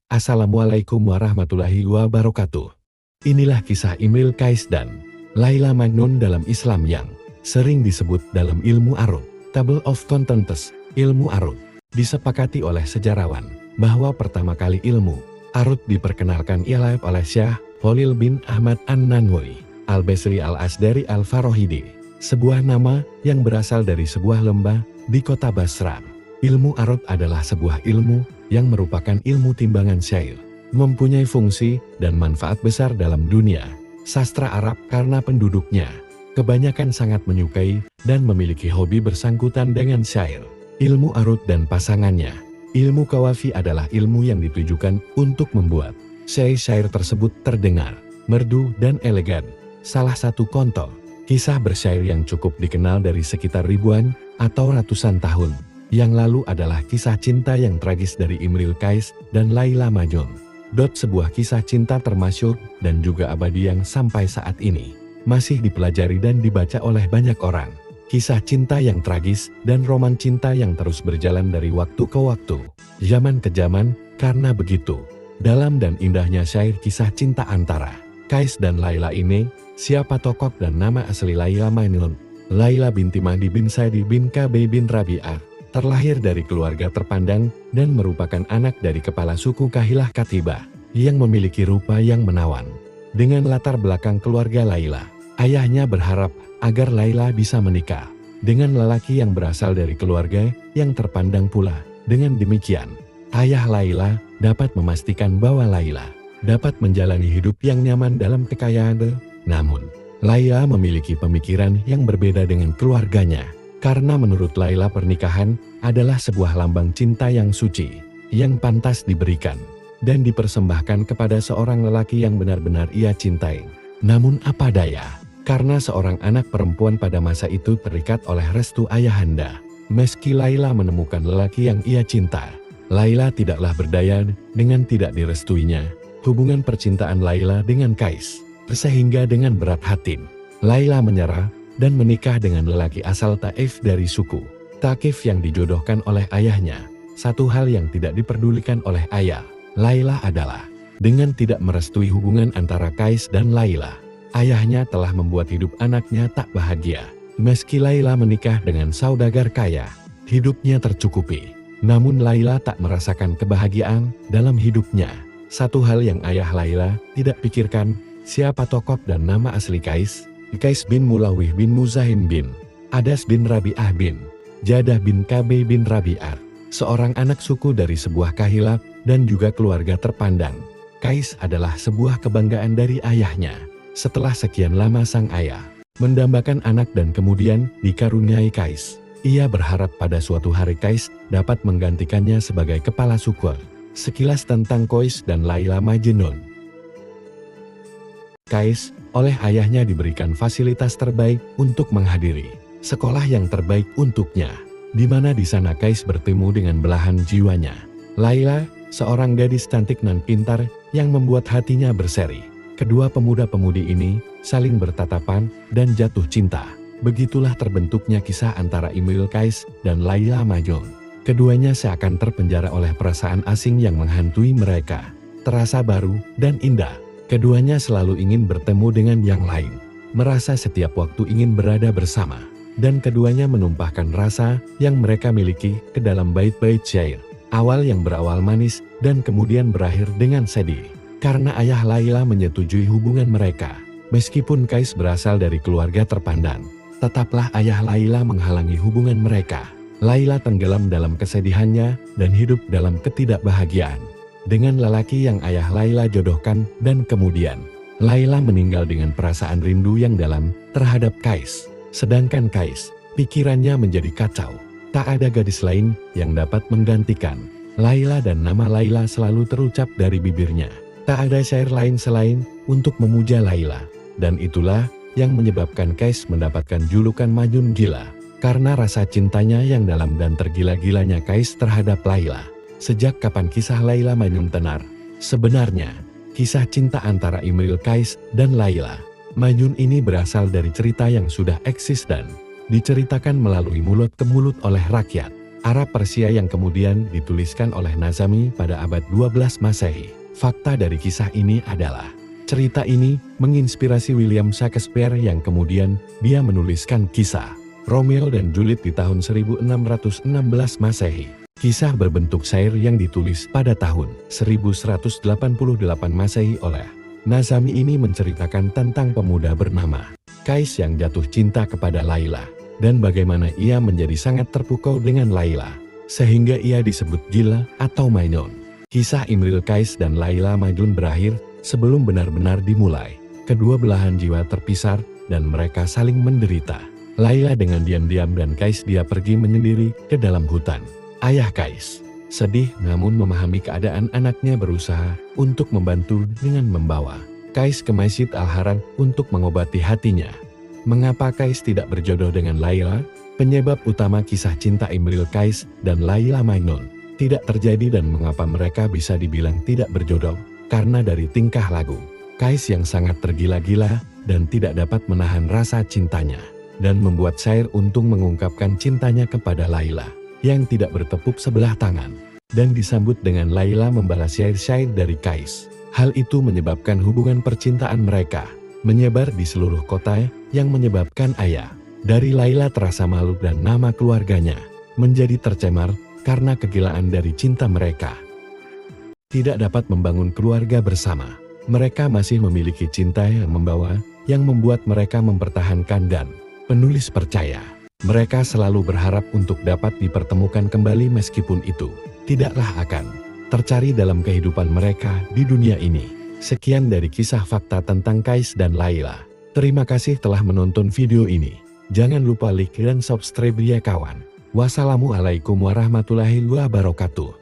Assalamualaikum warahmatullahi wabarakatuh. Inilah kisah Imril Kais dan Laila Majnun dalam Islam yang sering disebut dalam ilmu arut, Table of Contents, ilmu arut. Disepakati oleh sejarawan bahwa pertama kali ilmu arut diperkenalkan ialah oleh Syekh Khalil bin Ahmad An-Nanwi Al-Basri Al-Asdari Al-Farohidi, sebuah nama yang berasal dari sebuah lembah di kota Basra. Ilmu arut adalah sebuah ilmu yang merupakan ilmu timbangan syair, mempunyai fungsi dan manfaat besar dalam dunia sastra Arab karena penduduknya kebanyakan sangat menyukai dan memiliki hobi bersangkutan dengan syair. Ilmu arut dan pasangannya, ilmu kawafi adalah ilmu yang ditujukan untuk membuat syair-syair tersebut terdengar merdu dan elegan. Salah satu contoh kisah bersyair yang cukup dikenal dari sekitar ribuan atau ratusan tahun yang lalu adalah kisah cinta yang tragis dari Imril Kais dan Laila Majnun. Sebuah kisah cinta termasyhur dan juga abadi yang sampai saat ini masih dipelajari dan dibaca oleh banyak orang. Kisah cinta yang tragis dan roman cinta yang terus berjalan dari waktu ke waktu, zaman ke zaman, karena begitu dalam dan indahnya syair kisah cinta antara Kais dan Laila ini. Siapa tokoh dan nama asli Laila Majnun? Laila binti Mahdi bin Saidi bin Kabay bin Rabi'ah terlahir dari keluarga terpandang dan merupakan anak dari kepala suku Kahilah Katibah yang memiliki rupa yang menawan. Dengan latar belakang keluarga Laila, ayahnya berharap agar Laila bisa menikah dengan lelaki yang berasal dari keluarga yang terpandang pula. Dengan demikian, ayah Laila dapat memastikan bahwa Laila dapat menjalani hidup yang nyaman dalam kekayaan. Namun, Laila memiliki pemikiran yang berbeda dengan keluarganya. Karena menurut Laila pernikahan adalah sebuah lambang cinta yang suci, yang pantas diberikan dan dipersembahkan kepada seorang lelaki yang benar-benar ia cintai. Namun apa daya, karena seorang anak perempuan pada masa itu terikat oleh restu ayahanda. Meski Laila menemukan lelaki yang ia cinta, Laila tidaklah berdaya dengan tidak direstuinya hubungan percintaan Laila dengan Kais. Sehingga dengan berat hati, Laila menyerah dan menikah dengan lelaki asal Taif dari suku Thaqif yang dijodohkan oleh ayahnya. Satu hal yang tidak diperdulikan oleh ayah Laila adalah dengan tidak merestui hubungan antara Kais dan Laila, ayahnya telah membuat hidup anaknya tak bahagia. Meski Laila menikah dengan saudagar kaya, hidupnya tercukupi, namun Laila tak merasakan kebahagiaan dalam hidupnya. Satu hal yang ayah Laila tidak pikirkan, siapa tokoh dan nama asli Kais? Kais bin Mulawih bin Muzahim bin Adas bin Rabi'ah bin Jadah bin Kabay bin Rabi'ah, seorang anak suku dari sebuah kahilah dan juga keluarga terpandang. Kais adalah sebuah kebanggaan dari ayahnya. Setelah sekian lama sang ayah mendambakan anak dan kemudian dikaruniai Kais, ia berharap pada suatu hari Kais dapat menggantikannya sebagai kepala suku. Sekilas tentang Kais dan Laila Majnun. Kais oleh ayahnya diberikan fasilitas terbaik untuk menghadiri sekolah yang terbaik untuknya, di mana di sana Kais bertemu dengan belahan jiwanya, Laila, seorang gadis cantik dan pintar yang membuat hatinya berseri. Kedua pemuda-pemudi ini saling bertatapan dan jatuh cinta. Begitulah terbentuknya kisah antara Imril Kais dan Laila Majnun. Keduanya seakan terpenjara oleh perasaan asing yang menghantui mereka. Terasa baru dan indah. Keduanya selalu ingin bertemu dengan yang lain, merasa setiap waktu ingin berada bersama, dan keduanya menumpahkan rasa yang mereka miliki ke dalam bait-bait syair. Awal yang berawal manis dan kemudian berakhir dengan sedih, karena ayah Laila menyetujui hubungan mereka. Meskipun Kais berasal dari keluarga terpandang, tetaplah ayah Laila menghalangi hubungan mereka. Laila tenggelam dalam kesedihannya dan hidup dalam ketidakbahagiaan dengan lelaki yang ayah Laila jodohkan, dan kemudian Laila meninggal dengan perasaan rindu yang dalam terhadap Kais. Sedangkan Kais, pikirannya menjadi kacau. Tak ada gadis lain yang dapat menggantikan Laila dan nama Laila selalu terucap dari bibirnya. Tak ada syair lain selain untuk memuja Laila. Dan itulah yang menyebabkan Kais mendapatkan julukan Majnun Gila, karena rasa cintanya yang dalam dan tergila-gilanya Kais terhadap Laila. Sejak kapan kisah Laila Majnun tenar? Sebenarnya, kisah cinta antara Imril Kais dan Laila Majnun ini berasal dari cerita yang sudah eksis dan diceritakan melalui mulut ke mulut oleh rakyat. Arab Persia yang kemudian dituliskan oleh Nazami pada abad 12 Masehi. Fakta dari kisah ini adalah, cerita ini menginspirasi William Shakespeare yang kemudian dia menuliskan kisah Romeo dan Juliet di tahun 1616 Masehi. Kisah berbentuk syair yang ditulis pada tahun 1188 Masehi oleh Nazami ini menceritakan tentang pemuda bernama Kais yang jatuh cinta kepada Laila, dan bagaimana ia menjadi sangat terpukau dengan Laila, sehingga ia disebut gila atau Majnun. Kisah Imril Kais dan Laila Majnun berakhir sebelum benar-benar dimulai. Kedua belahan jiwa terpisah dan mereka saling menderita. Laila dengan diam-diam dan Kais dia pergi menyendiri ke dalam hutan. Ayah Kais sedih namun memahami keadaan anaknya berusaha untuk membantu dengan membawa Kais ke Masjid Al-Haram untuk mengobati hatinya. Mengapa Kais tidak berjodoh dengan Laila? Penyebab utama kisah cinta Imril Kais dan Laila Majnun tidak terjadi dan mengapa mereka bisa dibilang tidak berjodoh? Karena dari tingkah laku Kais yang sangat tergila-gila dan tidak dapat menahan rasa cintanya, dan membuat syair untuk mengungkapkan cintanya kepada Laila yang tidak bertepuk sebelah tangan, dan disambut dengan Laila membalas syair-syair dari Kais. Hal itu menyebabkan hubungan percintaan mereka menyebar di seluruh kota yang menyebabkan ayah dari Laila terasa malu dan nama keluarganya menjadi tercemar karena kegilaan dari cinta mereka. Tidak dapat membangun keluarga bersama. Mereka masih memiliki cinta yang membawa, yang membuat mereka mempertahankan dan penulis percaya. Mereka selalu berharap untuk dapat dipertemukan kembali meskipun itu tidaklah akan tercari dalam kehidupan mereka di dunia ini. Sekian dari kisah fakta tentang Kais dan Laila. Terima kasih telah menonton video ini. Jangan lupa like dan subscribe ya kawan. Wassalamualaikum warahmatullahi wabarakatuh.